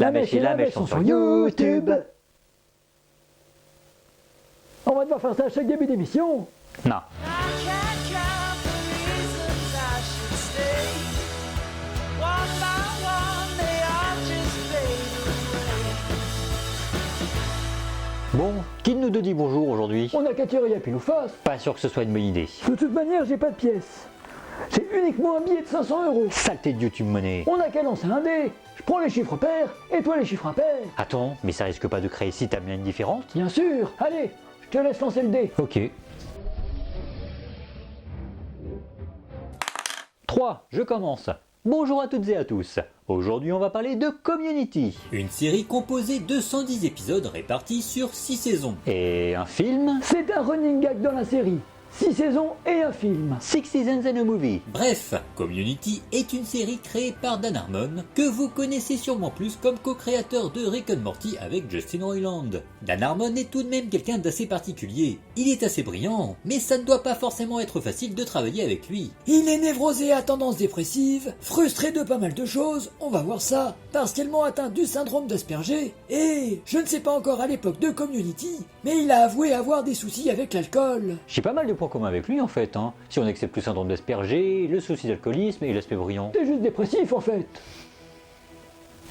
La mèche et la mèche sont sur YouTube. On va devoir faire ça à chaque début d'émission. Non. Bon, qui de nous deux dit bonjour aujourd'hui? On a qu'à tirer à pile ou face. Pas sûr que ce soit une bonne idée. De toute manière, j'ai pas de pièces. J'ai uniquement un billet de 500 €. Saleté de YouTube Money. On a qu'à lancer un dé. Je prends les chiffres pairs et toi les chiffres impairs. Attends, mais ça risque pas de créer six timelines différentes? Bien sûr. Allez, je te laisse lancer le dé. Ok. 3, je commence. Bonjour à toutes et à tous. Aujourd'hui, on va parler de Community. Une série composée de 110 épisodes répartis sur 6 saisons. Et un film? C'est un running gag dans la série. 6 saisons et un film. 6 seasons and a movie. Bref, Community est une série créée par Dan Harmon, que vous connaissez sûrement plus comme co-créateur de Rick and Morty avec Justin Roiland. Dan Harmon est tout de même quelqu'un d'assez particulier. Il est assez brillant, mais ça ne doit pas forcément être facile de travailler avec lui. Il est névrosé à tendance dépressive, frustré de pas mal de choses, on va voir ça, partiellement atteint du syndrome d'Asperger, et je ne sais pas encore à l'époque de Community, mais il a avoué avoir des soucis avec l'alcool. J'ai pas mal de points communs avec lui en fait, hein. Si on accepte le syndrome d'Asperger, le souci d'alcoolisme et l'aspect brillant. T'es juste dépressif en fait.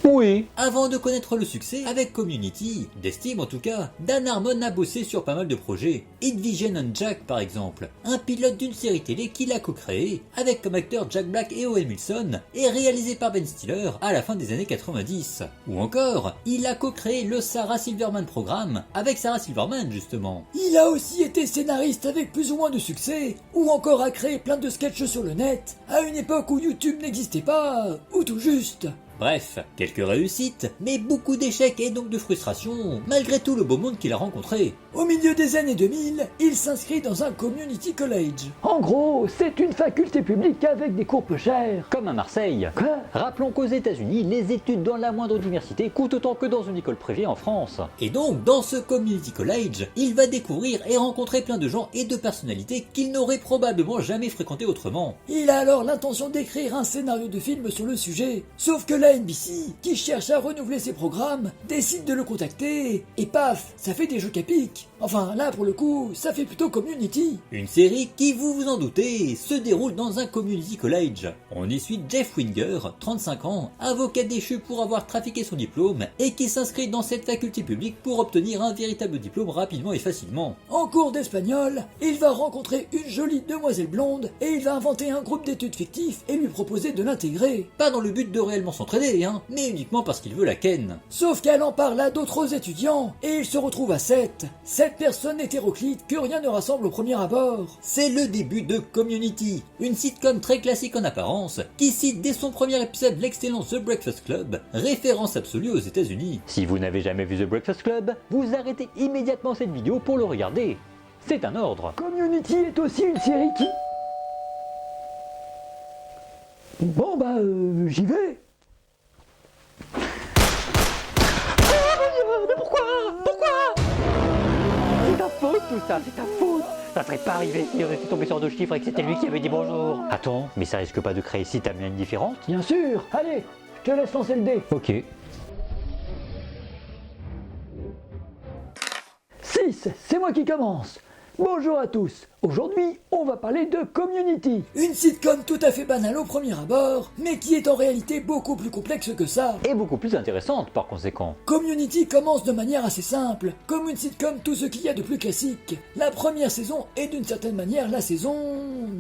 Oui. Avant de connaître le succès avec Community, d'estime en tout cas, Dan Harmon a bossé sur pas mal de projets. Hit Vision and Jack par exemple, un pilote d'une série télé qu'il a co-créé, avec comme acteurs Jack Black et Owen Wilson, et réalisé par Ben Stiller à la fin des années 90. Ou encore, il a co-créé le Sarah Silverman Programme, avec Sarah Silverman justement. Il a aussi été scénariste avec plus ou moins de succès, ou encore a créé plein de sketchs sur le net, à une époque où YouTube n'existait pas, ou tout juste. Bref, quelques réussites, mais beaucoup d'échecs et donc de frustrations, malgré tout le beau monde qu'il a rencontré. Au milieu des années 2000, il s'inscrit dans un community college. En gros, c'est une faculté publique avec des cours peu chers. Comme à Marseille. Quoi? Rappelons qu'aux États-Unis, les études dans la moindre université coûtent autant que dans une école privée en France. Et donc, dans ce community college, il va découvrir et rencontrer plein de gens et de personnalités qu'il n'aurait probablement jamais fréquenté autrement. Il a alors l'intention d'écrire un scénario de film sur le sujet, sauf que la NBC, qui cherche à renouveler ses programmes, décide de le contacter, et paf, ça fait des jeux à pic. Enfin, là pour le coup, ça fait plutôt Community. Une série qui, vous en doutez, se déroule dans un community college. On y suit Jeff Winger, 35 ans, avocat déchu pour avoir trafiqué son diplôme, et qui s'inscrit dans cette faculté publique pour obtenir un véritable diplôme rapidement et facilement. En cours d'espagnol, il va rencontrer une jolie demoiselle blonde, et il va inventer un groupe d'études fictif et lui proposer de l'intégrer. Pas dans le but de réellement s'entraider, hein, mais uniquement parce qu'il veut la ken. Sauf qu'elle en parle à d'autres étudiants, et il se retrouve à 7 personnes hétéroclites que rien ne rassemble au premier abord. C'est le début de Community, une sitcom très classique en apparence, qui cite dès son premier épisode l'excellent The Breakfast Club, référence absolue aux États-Unis. Si vous n'avez jamais vu The Breakfast Club, vous arrêtez immédiatement cette vidéo pour le regarder. C'est un ordre. Community est aussi une série qui... Bon bah, j'y vais. Mais pourquoi? C'est ta faute tout ça, c'est ta faute. Ça serait pas arrivé si on était tombé sur deux chiffres et que c'était lui qui avait dit bonjour. Attends, mais ça risque pas de créer six timelines différentes? Bien sûr. Allez, je te laisse lancer le dé. Ok. 6, c'est moi qui commence. Bonjour à tous. Aujourd'hui, on va parler de Community. Une sitcom tout à fait banale au premier abord, mais qui est en réalité beaucoup plus complexe que ça. Et beaucoup plus intéressante par conséquent. Community commence de manière assez simple, comme une sitcom tout ce qu'il y a de plus classique. La première saison est d'une certaine manière la saison...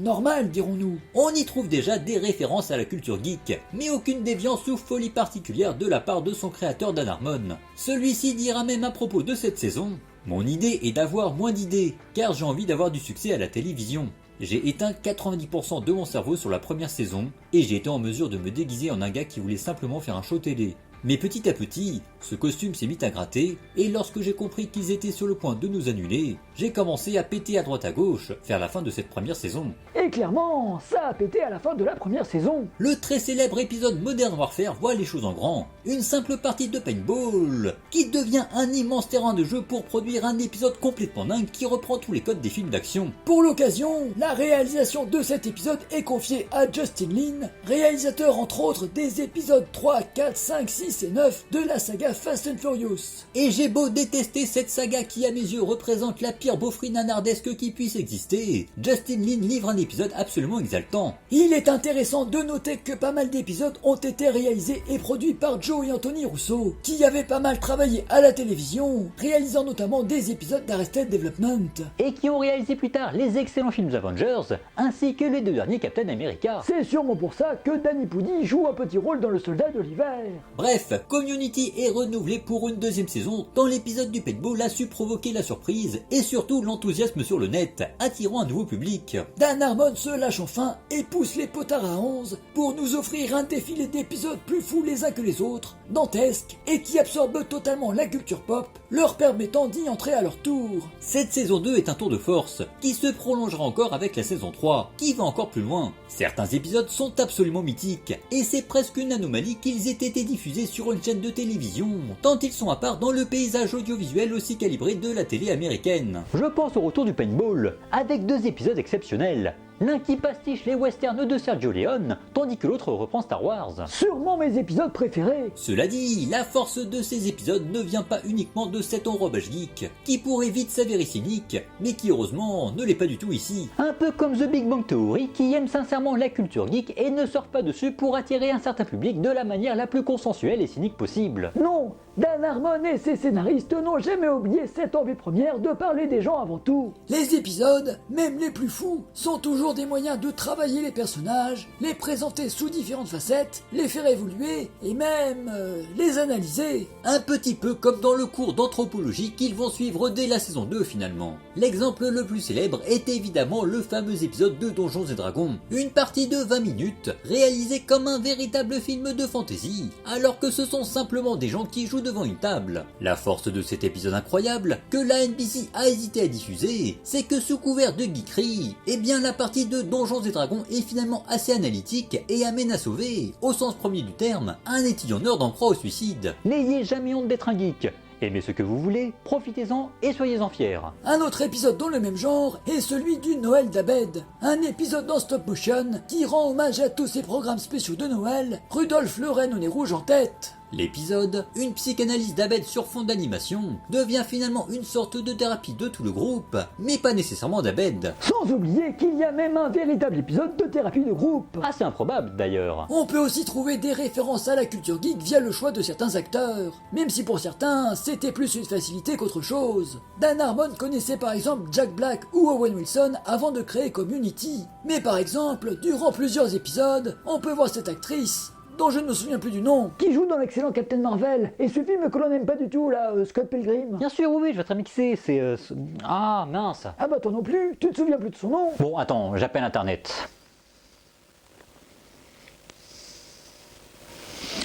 normale, dirons-nous. On y trouve déjà des références à la culture geek, mais aucune déviance ou folie particulière de la part de son créateur Dan Harmon. Celui-ci dira même à propos de cette saison: mon idée est d'avoir moins d'idées, car j'ai envie d'avoir du succès à la télévision. J'ai éteint 90% de mon cerveau sur la première saison, et j'ai été en mesure de me déguiser en un gars qui voulait simplement faire un show télé. Mais petit à petit, Ce costume s'est mis à gratter, et lorsque j'ai compris qu'ils étaient sur le point de nous annuler, j'ai commencé à péter à droite à gauche vers la fin de cette première saison. Et clairement, ça a pété à la fin de la première saison. Le très célèbre épisode Modern Warfare voit les choses en grand. Une simple partie de paintball qui devient un immense terrain de jeu pour produire un épisode complètement dingue qui reprend tous les codes des films d'action. Pour l'occasion, la réalisation de cet épisode est confiée à Justin Lin, réalisateur entre autres des épisodes 3, 4, 5, 6 et 9 de la saga Fast and Furious. Et j'ai beau détester cette saga qui à mes yeux représente la pire beaufrie nanardesque qui puisse exister, Justin Lin livre un épisode absolument exaltant. Il est intéressant de noter que pas mal d'épisodes ont été réalisés et produits par Joe et Anthony Russo, qui avaient pas mal travaillé à la télévision, réalisant notamment des épisodes d'Arrested Development. Et qui ont réalisé plus tard les excellents films Avengers, ainsi que les 2 derniers Captain America. C'est sûrement pour ça que Danny Pudi joue un petit rôle dans Le Soldat de l'hiver. Bref, Community est renouvelé pour une deuxième saison, tant l'épisode du paintball a su provoquer la surprise et surtout l'enthousiasme sur le net, attirant un nouveau public. Dan Harmon se lâche enfin et pousse les potards à 11 pour nous offrir un défilé d'épisodes plus fous les uns que les autres, dantesques et qui absorbent totalement la culture pop, leur permettant d'y entrer à leur tour. Cette saison 2 est un tour de force, qui se prolongera encore avec la saison 3, qui va encore plus loin. Certains épisodes sont absolument mythiques, et c'est presque une anomalie qu'ils aient été diffusés sur une chaîne de télévision, tant ils sont à part dans le paysage audiovisuel aussi calibré de la télé américaine. Je pense au retour du paintball, avec 2 épisodes exceptionnels. L'un qui pastiche les westerns de Sergio Leone, tandis que l'autre reprend Star Wars. Sûrement mes épisodes préférés. Cela dit, la force de ces épisodes ne vient pas uniquement de cet enrobage geek, qui pourrait vite s'avérer cynique, mais qui heureusement ne l'est pas du tout ici. Un peu comme The Big Bang Theory, qui aime sincèrement la culture geek et ne sort pas dessus pour attirer un certain public de la manière la plus consensuelle et cynique possible. Non, Dan Harmon et ses scénaristes n'ont jamais oublié cette envie première de parler des gens avant tout. Les épisodes, même les plus fous, sont toujours des moyens de travailler les personnages, les présenter sous différentes facettes, les faire évoluer et même les analyser. Un petit peu comme dans le cours d'anthropologie qu'ils vont suivre dès la saison 2 finalement. L'exemple le plus célèbre est évidemment le fameux épisode de Donjons et Dragons. Une partie de 20 minutes, réalisée comme un véritable film de fantasy, alors que ce sont simplement des gens qui jouent devant une table. La force de cet épisode incroyable, que la NBC a hésité à diffuser, c'est que sous couvert de geekerie, eh bien la partie de Donjons et Dragons est finalement assez analytique et amène à sauver, au sens premier du terme, un étudiant nerd en proie au suicide. N'ayez jamais honte d'être un geek. Aimez ce que vous voulez, profitez-en et soyez-en fiers. Un autre épisode dans le même genre est celui du Noël d'Abed, un épisode en stop motion qui rend hommage à tous ces programmes spéciaux de Noël, Rudolph le Renne au nez rouge en tête. L'épisode, une psychanalyse d'Abed sur fond d'animation, devient finalement une sorte de thérapie de tout le groupe, mais pas nécessairement d'Abed. Sans oublier qu'il y a même un véritable épisode de thérapie de groupe. Assez improbable d'ailleurs. On peut aussi trouver des références à la culture geek via le choix de certains acteurs, même si pour certains, c'était plus une facilité qu'autre chose. Dan Harmon connaissait par exemple Jack Black ou Owen Wilson avant de créer Community. Mais par exemple, durant plusieurs épisodes, on peut voir cette actrice, dont je ne me souviens plus du nom, Qui joue dans l'excellent Captain Marvel. Et ce film que l'on n'aime pas du tout là, Scott Pilgrim. Bien sûr, oui, je vais te remixer, c'est... Ah, mince. Ah bah toi non plus, tu te souviens plus de son nom. Bon, attends, j'appelle Internet.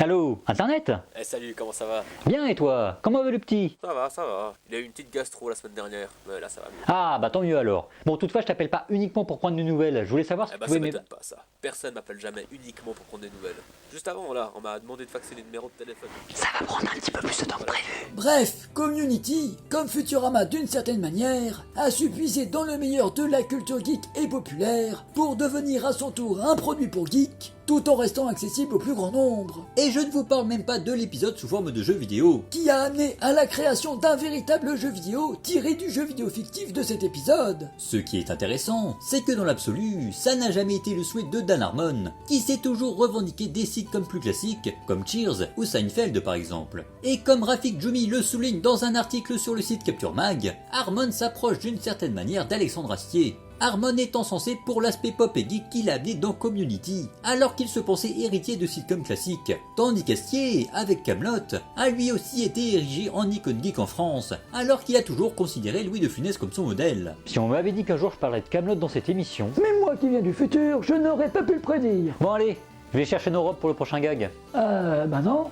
Allô, Internet? Eh salut, comment ça va? Bien, et toi? Comment va le petit? Ça va, ça va. Il a eu une petite gastro la semaine dernière, mais là ça va mieux. Ah, bah tant mieux alors. Bon, toutefois, je t'appelle pas uniquement pour prendre des nouvelles. Je voulais savoir si Eh tu bah pouvais ça m'aider. m'étonne pas ça. Personne m'appelle jamais uniquement pour prendre des nouvelles. Juste avant là, on m'a demandé de faxer les numéros de téléphone. Ça va prendre un petit peu plus de temps que prévu. Bref, Community, comme Futurama d'une certaine manière, a su puiser dans le meilleur de la culture geek et populaire pour devenir à son tour un produit pour geek, tout en restant accessible au plus grand nombre, Et je ne vous parle même pas de l'épisode sous forme de jeu vidéo. qui a amené à la création d'un véritable jeu vidéo tiré du jeu vidéo fictif de cet épisode. Ce qui est intéressant, c'est que dans l'absolu, ça n'a jamais été le souhait de Dan Harmon, qui s'est toujours revendiqué des sitcoms plus classiques, comme Cheers ou Seinfeld par exemple. Et comme Rafik Djoumi le souligne dans un article sur le site Capture Mag, Harmon s'approche d'une certaine manière d'Alexandre Astier. Harmon étant censé pour l'aspect pop et geek qu'il a amené dans Community, alors qu'il se pensait héritier de sitcoms classiques, tandis qu'Astier, avec Kaamelott, a lui aussi été érigé en icône geek en France, alors qu'il a toujours considéré Louis de Funès comme son modèle. Si on m'avait dit qu'un jour je parlerais de Kaamelott dans cette émission... Mais moi qui viens du futur, je n'aurais pas pu le prédire. Bon allez, je vais chercher nos robes pour le prochain gag. Bah non.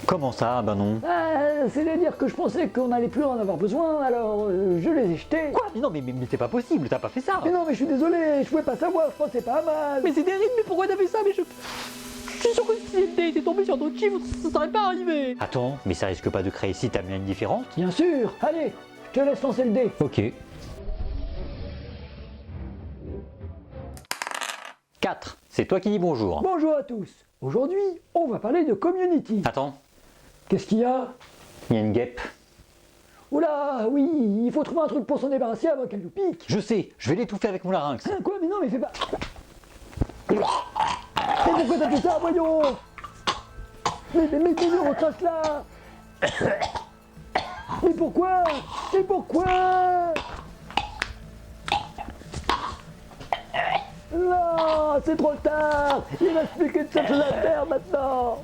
Comment ça? Ben non. C'est-à-dire que je pensais qu'on n'allait plus en avoir besoin, alors je les ai jetés. Quoi? Mais non, mais c'est pas possible, t'as pas fait ça. Mais non, mais je suis désolé, je pouvais pas savoir, je pensais pas mal. Mais c'est terrible, mais pourquoi t'as fait ça? Mais je suis sûr que si elle était tombée sur d'autres chiffres, ça serait pas arrivé. Attends, mais ça risque pas de créer si ta mienne différente? Bien sûr, allez, je te laisse lancer le dé. Ok. 4. C'est toi qui dis bonjour. Bonjour à tous. Aujourd'hui, on va parler de Community. Attends, Qu'est-ce qu'il y a? il y a une guêpe. Oula, oui, il faut trouver un truc pour s'en débarrasser avant qu'elle nous pique. Je sais, je vais l'étouffer avec mon larynx. Hein, quoi? Mais non, mais fais pas... Mais pourquoi t'as fait ça, voyons? Mais on trace là. Mais pourquoi? Mais pourquoi? Non, c'est trop tard. Il reste plus qu'une seule chose à faire maintenant.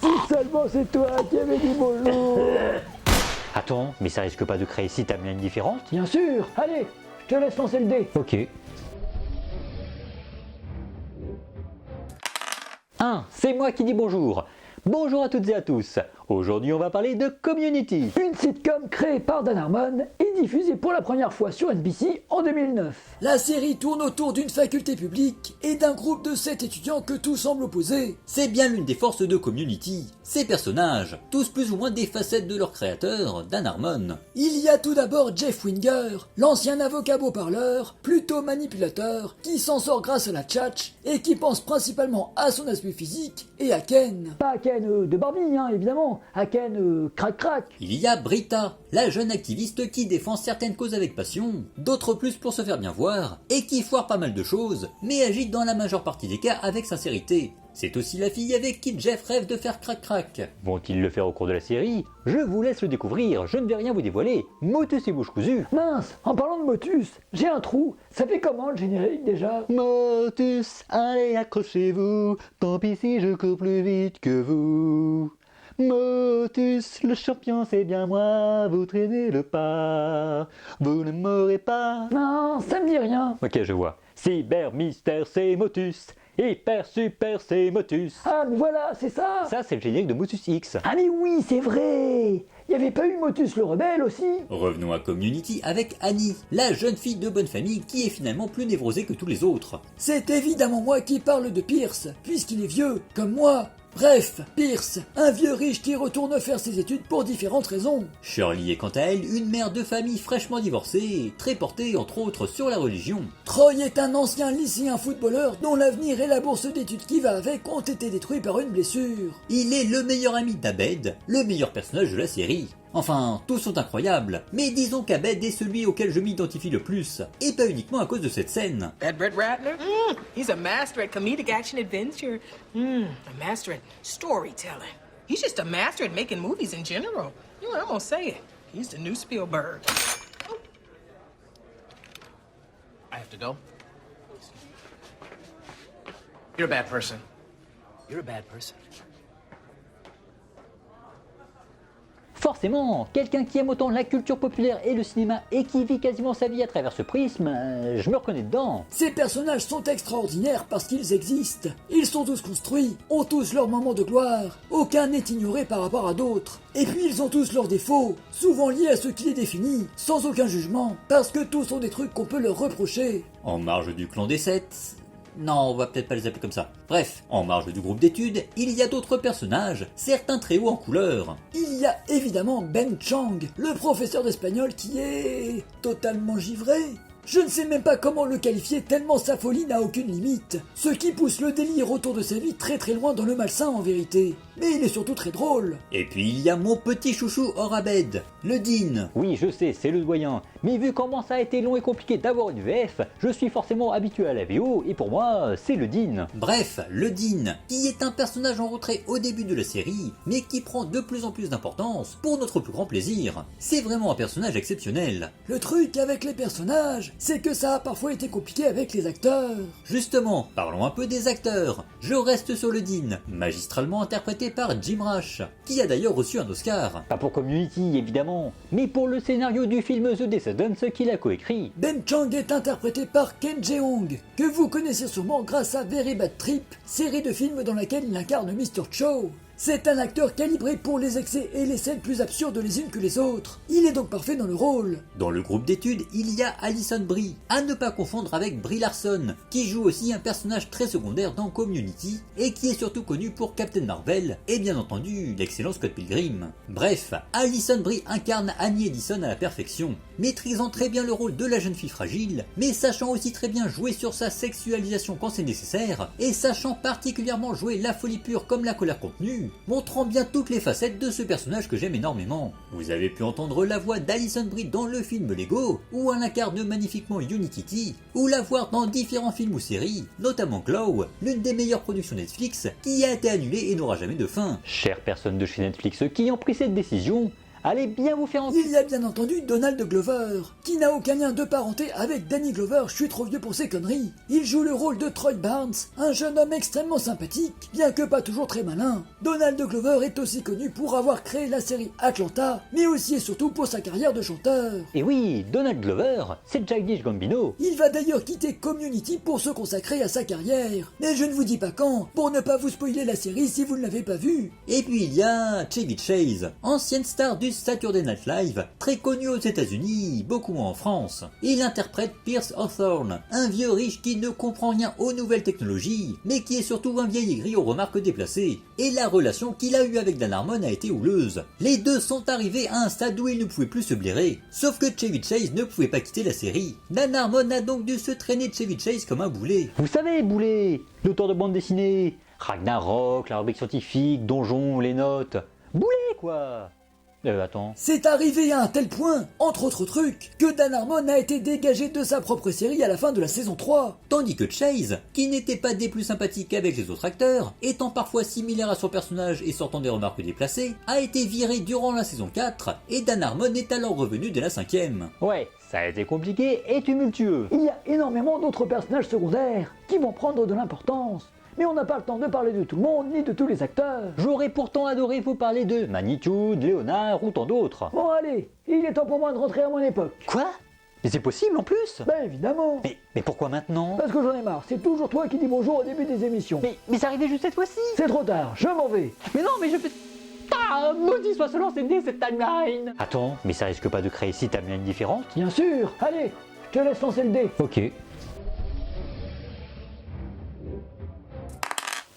Si seulement c'est toi qui avais dit bonjour. Attends, mais ça risque pas de créer si ta mienne différente? Bien sûr. Allez, je te laisse lancer le dé. Ok. 1. C'est moi qui dis bonjour. Bonjour à toutes et à tous. Aujourd'hui, on va parler de Community. Une sitcom créée par Dan Harmon et diffusée pour la première fois sur NBC en 2009. La série tourne autour d'une faculté publique et d'un groupe de 7 étudiants que tout semble opposer. C'est bien l'une des forces de Community. Ces personnages, tous plus ou moins des facettes de leur créateur, Dan Harmon. Il y a tout d'abord Jeff Winger, l'ancien avocat beau parleur, plutôt manipulateur, qui s'en sort grâce à la tchatch et qui pense principalement à son aspect physique et à Ken. Pas à Ken de Barbie, hein, évidemment. À Ken crac. Il y a Britta, la jeune activiste qui défend certaines causes avec passion, d'autres plus pour se faire bien voir, et qui foire pas mal de choses, mais agit dans la majeure partie des cas avec sincérité. C'est aussi la fille avec qui Jeff rêve de faire crac-crac. Vont-ils le faire au cours de la série? Je vous laisse le découvrir, je ne vais rien vous dévoiler. Motus et bouche cousue. Mince, en parlant de Motus, j'ai un trou. Ça fait comment le générique déjà? Motus, allez accrochez-vous, tant pis si je cours plus vite que vous. Motus, le champion c'est bien moi, vous traînez le pas, vous ne m'aurez pas. Non, ça me dit rien. Ok, je vois. Cyber Mystère c'est Motus, Hyper Super c'est Motus. Ah, mais voilà, c'est ça. Ça c'est le générique de Motus X. Ah mais oui, c'est vrai. Il y avait pas eu Motus le rebelle aussi? Revenons à Community avec Annie, la jeune fille de bonne famille qui est finalement plus névrosée que tous les autres. C'est évidemment moi qui parle de Pierce, puisqu'il est vieux, comme moi. Bref, Pierce, un vieux riche qui retourne faire ses études pour différentes raisons. Shirley est quant à elle une mère de famille fraîchement divorcée, très portée entre autres sur la religion. Troy est un ancien lycéen footballeur dont l'avenir et la bourse d'études qui va avec ont été détruits par une blessure. Il est le meilleur ami d'Abed, le meilleur personnage de la série. Enfin, tous sont incroyables, mais disons qu'Abed est celui auquel je m'identifie le plus, et pas uniquement à cause de cette scène. That Brett Ratner? He's a master at comedic action adventure. A master at storytelling. He's just a master at making movies in general. You know, I'm gonna say it. He's the new Spielberg. Oh. I have to go. You're a bad person. You're a bad person. Forcément, quelqu'un qui aime autant la culture populaire et le cinéma et qui vit quasiment sa vie à travers ce prisme, je me reconnais dedans. Ces personnages sont extraordinaires parce qu'ils existent. Ils sont tous construits, ont tous leurs moments de gloire. Aucun n'est ignoré par rapport à d'autres. Et puis ils ont tous leurs défauts, souvent liés à ce qui les définit, sans aucun jugement, parce que tous ont des trucs qu'on peut leur reprocher. En marge du clan des 7... Non, on va peut-être pas les appeler comme ça. Bref, en marge du groupe d'études, il y a d'autres personnages, certains très hauts en couleur. Il y a évidemment Ben Chang, le professeur d'espagnol qui est totalement givré. Je ne sais même pas comment le qualifier tellement sa folie n'a aucune limite. Ce qui pousse le délire autour de sa vie très très loin dans le malsain en vérité. Mais il est surtout très drôle. Et puis il y a mon petit chouchou Horabed, le Dean. Oui, je sais, c'est le doyen. Mais vu comment ça a été long et compliqué d'avoir une VF, je suis forcément habitué à la VO et pour moi, c'est le Dean. Bref, le Dean, qui est un personnage en retrait au début de la série, mais qui prend de plus en plus d'importance pour notre plus grand plaisir. C'est vraiment un personnage exceptionnel. Le truc avec les personnages, c'est que ça a parfois été compliqué avec les acteurs. Justement, parlons un peu des acteurs. Je reste sur le Dean, magistralement interprété par Jim Rash, qui a d'ailleurs reçu un Oscar. Pas pour Community, évidemment, mais pour le scénario du film The Descendants qu'il a coécrit. Ben Chang est interprété par Ken Jeong, que vous connaissez sûrement grâce à Very Bad Trip, série de films dans laquelle il incarne Mr. Cho. C'est un acteur calibré pour les excès et les scènes plus absurdes les unes que les autres. Il est donc parfait dans le rôle. Dans le groupe d'études, il y a Alison Brie, à ne pas confondre avec Brie Larson, qui joue aussi un personnage très secondaire dans Community, et qui est surtout connu pour Captain Marvel, et bien entendu l'excellent Scott Pilgrim. Bref, Alison Brie incarne Annie Edison à la perfection, maîtrisant très bien le rôle de la jeune fille fragile, mais sachant aussi très bien jouer sur sa sexualisation quand c'est nécessaire, et sachant particulièrement jouer la folie pure comme la colère contenue, montrant bien toutes les facettes de ce personnage que j'aime énormément. Vous avez pu entendre la voix d'Alison Brie dans le film Lego, où elle incarne magnifiquement Unikitty, ou la voir dans différents films ou séries, notamment Glow, l'une des meilleures productions Netflix, qui a été annulée et n'aura jamais de fin. Chères personnes de chez Netflix qui ont pris cette décision, allez bien vous faire Il y a bien entendu Donald Glover, qui n'a aucun lien de parenté avec Danny Glover, je suis trop vieux pour ces conneries. Il joue le rôle de Troy Barnes, un jeune homme extrêmement sympathique, bien que pas toujours très malin. Donald Glover est aussi connu pour avoir créé la série Atlanta, mais aussi et surtout pour sa carrière de chanteur. Et oui, Donald Glover, c'est Childish Gambino. Il va d'ailleurs quitter Community pour se consacrer à sa carrière. Mais je ne vous dis pas quand, pour ne pas vous spoiler la série si vous ne l'avez pas vue. Et puis il y a Chevy Chase, ancienne star du Saturday Night Live, très connu aux États-Unis, beaucoup moins en France. Il interprète Pierce Hawthorne, un vieux riche qui ne comprend rien aux nouvelles technologies, mais qui est surtout un vieil aigri aux remarques déplacées. Et la relation qu'il a eue avec Dan Harmon a été houleuse. Les deux sont arrivés à un stade où ils ne pouvaient plus se blairer, sauf que Chevy Chase ne pouvait pas quitter la série. Dan Harmon a donc dû se traîner de Chevy Chase comme un boulet. Vous savez, Boulet, l'auteur de bande dessinée, Ragnarok, la rubrique scientifique, Donjon, les notes. Boulet, quoi. Attends. C'est arrivé à un tel point, entre autres trucs, que Dan Harmon a été dégagé de sa propre série à la fin de la saison 3. Tandis que Chase, qui n'était pas des plus sympathiques avec les autres acteurs, étant parfois similaire à son personnage et sortant des remarques déplacées, a été viré durant la saison 4, et Dan Harmon est alors revenu dès la 5ème. Ouais, ça a été compliqué et tumultueux. Il y a énormément d'autres personnages secondaires qui vont prendre de l'importance. Mais on n'a pas le temps de parler de tout le monde ni de tous les acteurs. J'aurais pourtant adoré vous parler de Magnitude, Léonard ou tant d'autres. Bon allez, il est temps pour moi de rentrer à mon époque. Quoi? Mais c'est possible en plus? Ben évidemment. Mais pourquoi maintenant? Parce que j'en ai marre, c'est toujours toi qui dis bonjour au début des émissions. Mais ça arrivait juste cette fois-ci. C'est trop tard, je m'en vais. Mais non, mais je fais... Ah, maudit soit ce lancé dé cette timeline. Attends, mais ça risque pas de créer 6 timelines différentes? Bien sûr, allez, je te laisse lancer le dé. Ok.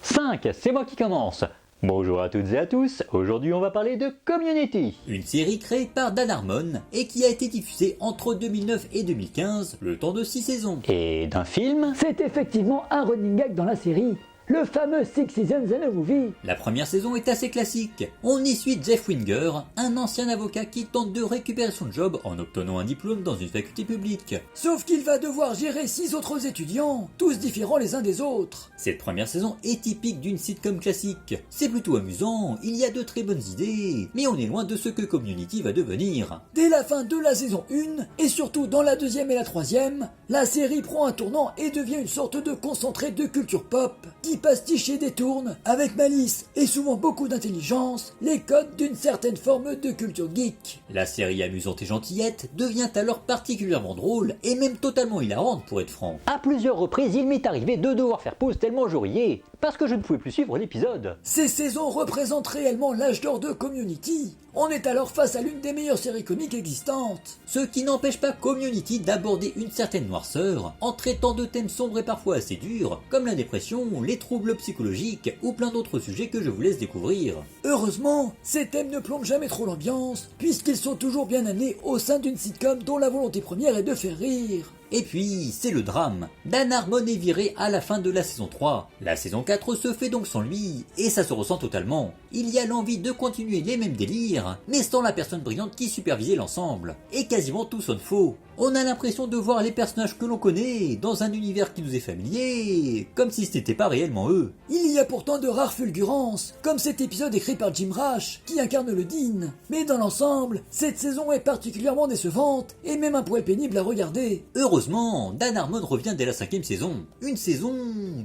5, c'est moi qui commence. Bonjour à toutes et à tous, aujourd'hui on va parler de Community. Une série créée par Dan Harmon et qui a été diffusée entre 2009 et 2015, le temps de 6 saisons. Et d'un film? C'est effectivement un running gag dans la série. Le fameux Six Seasons in a Movie. La première saison est assez classique. On y suit Jeff Winger, un ancien avocat qui tente de récupérer son job en obtenant un diplôme dans une faculté publique. Sauf qu'il va devoir gérer 6 autres étudiants, tous différents les uns des autres. Cette première saison est typique d'une sitcom classique. C'est plutôt amusant, il y a de très bonnes idées, mais on est loin de ce que Community va devenir. Dès la fin de la saison 1, et surtout dans la 2e et la 3e, la série prend un tournant et devient une sorte de concentré de culture pop, qui pastiche et détourne, avec malice et souvent beaucoup d'intelligence, les codes d'une certaine forme de culture geek. La série amusante et gentillette devient alors particulièrement drôle, et même totalement hilarante pour être franc. À plusieurs reprises, il m'est arrivé de devoir faire pause tellement je riais, parce que je ne pouvais plus suivre l'épisode. Ces saisons représentent réellement l'âge d'or de Community. On est alors face à l'une des meilleures séries comiques existantes. Ce qui n'empêche pas Community d'aborder une certaine noirceur, en traitant de thèmes sombres et parfois assez durs, comme la dépression, les troubles psychologiques ou plein d'autres sujets que je vous laisse découvrir. Heureusement, ces thèmes ne plombent jamais trop l'ambiance, puisqu'ils sont toujours bien amenés au sein d'une sitcom dont la volonté première est de faire rire. Et puis, c'est le drame. Dan Harmon est viré à la fin de la saison 3. La saison 4 se fait donc sans lui, et ça se ressent totalement. Il y a l'envie de continuer les mêmes délires, mais sans la personne brillante qui supervisait l'ensemble. Et quasiment tout sonne faux. On a l'impression de voir les personnages que l'on connaît, dans un univers qui nous est familier, comme si ce n'était pas réellement eux. Il y a pourtant de rares fulgurances, comme cet épisode écrit par Jim Rash, qui incarne le Dean. Mais dans l'ensemble, cette saison est particulièrement décevante, et même un poil pénible à regarder. Heureusement Heureusement, Dan Harmon revient dès la 5e saison. Une saison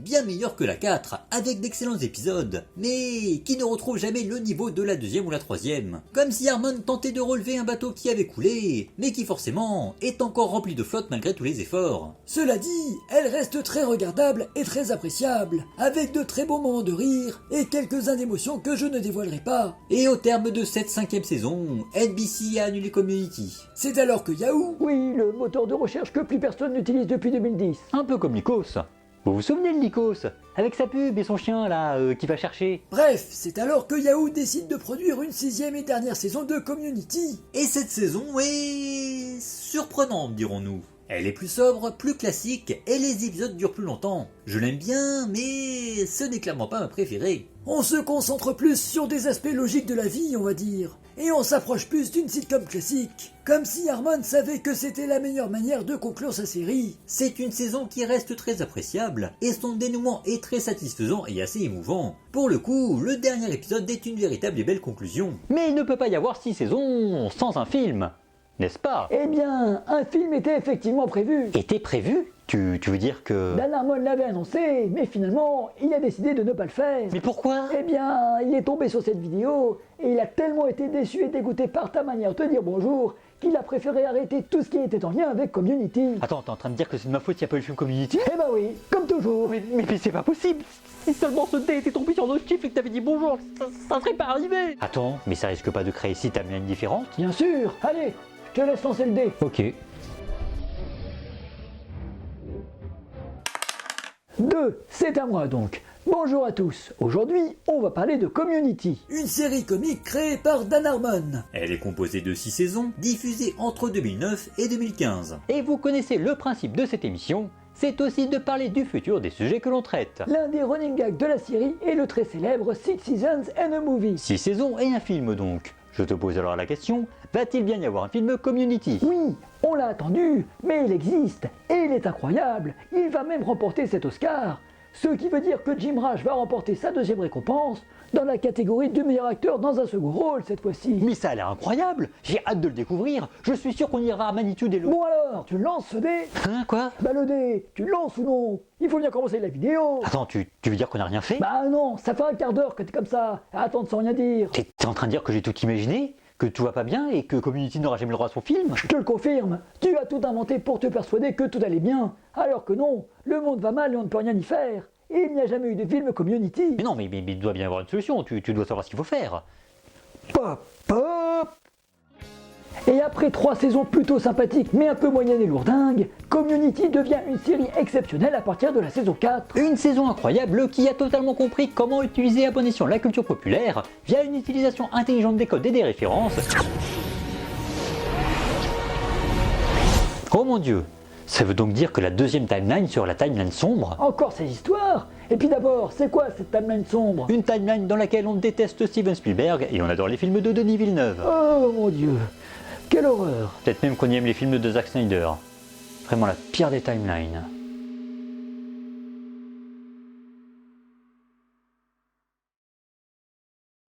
bien meilleure que la 4, avec d'excellents épisodes, mais qui ne retrouve jamais le niveau de la 2e ou la 3e. Comme si Harmon tentait de relever un bateau qui avait coulé, mais qui forcément est encore rempli de flotte malgré tous les efforts. Cela dit, elle reste très regardable et très appréciable, avec de très bons moments de rire et quelques-uns d'émotions que je ne dévoilerai pas. Et au terme de cette 5e saison, NBC a annulé Community. C'est alors que Yahoo, Oui, le moteur de recherche que plus personne n'utilise depuis 2010. Un peu comme Lycos. Vous vous souvenez de Lycos? Avec sa pub et son chien là, qui va chercher. bref, c'est alors que Yahoo décide de produire une 6e et dernière saison de Community. Et cette saison est surprenante, dirons-nous. Elle est plus sobre, plus classique, et les épisodes durent plus longtemps. Je l'aime bien, mais ce n'est clairement pas ma préférée. On se concentre plus sur des aspects logiques de la vie, on va dire, et on s'approche plus d'une sitcom classique, comme si Harmon savait que c'était la meilleure manière de conclure sa série. C'est une saison qui reste très appréciable, et son dénouement est très satisfaisant et assez émouvant. Pour le coup, le dernier épisode est une véritable et belle conclusion. Mais il ne peut pas y avoir 6 saisons sans un film, n'est-ce pas? Eh bien, un film était effectivement prévu. Était prévu? Tu veux dire que... Dan Harmon l'avait annoncé, mais finalement, il a décidé de ne pas le faire. Mais pourquoi? Eh bien, il est tombé sur cette vidéo et il a tellement été déçu et dégoûté par ta manière de dire bonjour qu'il a préféré arrêter tout ce qui était en lien avec Community. Attends, t'es en train de dire que c'est de ma faute s'il n'y a pas eu le film Community? Eh ben oui, comme toujours. Mais c'est pas possible! Si seulement ce dé était tombé sur nos chiffres et que t'avais dit bonjour, ça serait pas arrivé! Attends, mais ça risque pas de créer 6 timelines différentes? Bien sûr. Allez, je te laisse lancer le dé. Ok. 2, c'est à moi donc. Bonjour à tous. Aujourd'hui, on va parler de Community. Une série comique créée par Dan Harmon. Elle est composée de 6 saisons, diffusées entre 2009 et 2015. Et vous connaissez le principe de cette émission, c'est aussi de parler du futur des sujets que l'on traite. L'un des running gags de la série est le très célèbre Six Seasons and a Movie. 6 saisons et un film donc. Je te pose alors la question, va-t-il bien y avoir un film Community? Oui, on l'a attendu, mais il existe, et il est incroyable. Il va même remporter cet Oscar. Ce qui veut dire que Jim Rash va remporter sa 2e récompense dans la catégorie du meilleur acteur dans un second rôle cette fois-ci. Mais ça a l'air incroyable! J'ai hâte de le découvrir! Je suis sûr qu'on ira à Magnitude et le... Bon alors, tu lances ce dé? Hein, quoi? Bah le dé, tu lances ou non? Il faut bien commencer la vidéo. Attends, tu veux dire qu'on n'a rien fait? Bah non, ça fait un quart d'heure que t'es comme ça, à attendre sans rien dire. T'es en train de dire que j'ai tout imaginé? Que tout va pas bien et que Community n'aura jamais le droit à son film? Je te le confirme, tu as tout inventé pour te persuader que tout allait bien. Alors que non, le monde va mal et on ne peut rien y faire. Et il n'y a jamais eu de film Community. Mais non, mais il doit bien y avoir une solution, tu dois savoir ce qu'il faut faire. Pop, pop. Et après 3 saisons plutôt sympathiques mais un peu moyennes et lourdingues, Community devient une série exceptionnelle à partir de la saison 4. Une saison incroyable qui a totalement compris comment utiliser à bon escient la culture populaire via une utilisation intelligente des codes et des références. Oh mon dieu! Ça veut donc dire que la 2e timeline sera la timeline sombre? Encore ces histoires? Et puis d'abord, c'est quoi cette timeline sombre? Une timeline dans laquelle on déteste Steven Spielberg et on adore les films de Denis Villeneuve. Oh mon dieu, quelle horreur! Peut-être même qu'on y aime les films de Zack Snyder. Vraiment la pire des timelines.